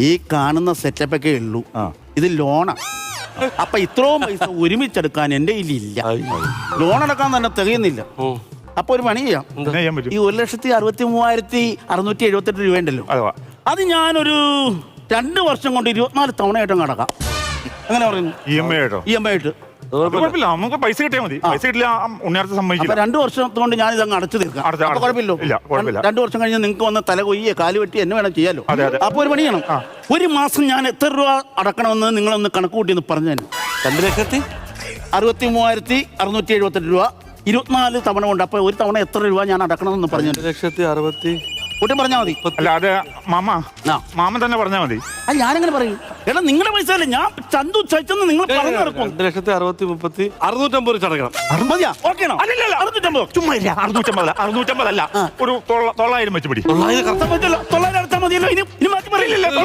ഈ കാണുന്ന സെറ്റപ്പൊക്കെ ഉള്ളൂ. ഇത് ലോണാ. അപ്പൊ ഇത്രയും പൈസ ഒരുമിച്ചെടുക്കാൻ എന്റെ കയ്യിലില്ല. ലോൺ അടക്കാൻ തന്നെ തികയുന്നില്ല. അപ്പൊ ഒരു പണി ചെയ്യാം. ഈ 1,63,678 രൂപ ഉണ്ടല്ലോ, അത് ഞാനൊരു 2 വർഷം കൊണ്ട് 24 തവണയായിട്ടും അടക്കാം. അങ്ങനെ പറയുന്നു. EMI ആയിട്ട് നമുക്ക് പൈസ കിട്ടിയാൽ മതി. പൈസ കിട്ടില്ല ഉണ്ണിയാർച്ച സമ്മതിക്കില്ല. 2 വർഷം കൊണ്ട് ഞാൻ ഇതങ്ങ് അടച്ചു തീർക്കാം. കുഴപ്പമില്ലോ. 2 വർഷം കഴിഞ്ഞ് നിങ്ങൾക്ക് വന്ന് തല കൊയ്യേ കാല് വെട്ടി എന്നെ വേണം ചെയ്യാലോ. അപ്പൊ ഒരു പണി ചെയ്യണം. ഒരു മാസം ഞാൻ എത്ര രൂപ അടക്കണമെന്ന് നിങ്ങളൊന്ന് കണക്ക് കൂട്ടി എന്ന് പറഞ്ഞു. 2,63,678 രൂപ 24 തവണ കൊണ്ട്. അപ്പൊ ഒരു തവണ എത്ര രൂപ ഞാൻ അടക്കണമെന്ന് പറഞ്ഞു. 2,60,000 കൂട്ടി പറഞ്ഞാൽ മതി. അല്ല അത് മാമൻ തന്നെ പറഞ്ഞാൽ മതി. അത് ഞാനെങ്ങനെ പറയും? എടാ നിങ്ങളുടെ പൈസ അല്ലേ, ഞാൻ ചന്തു ചൈച്ചെന്ന് നിങ്ങൾ പറഞ്ഞു നടക്കും. 2,60,030 650 ചടക്കണം. മതിയാ? ഓക്കെയാണോ? 650. ചുമ്മാ 650 അല്ല, ഒരു 900 വെച്ച് പിടി. 900 അടച്ചാൽ മതിയല്ലോ. ഇനി മാറ്റി പറയില്ലല്ലോ.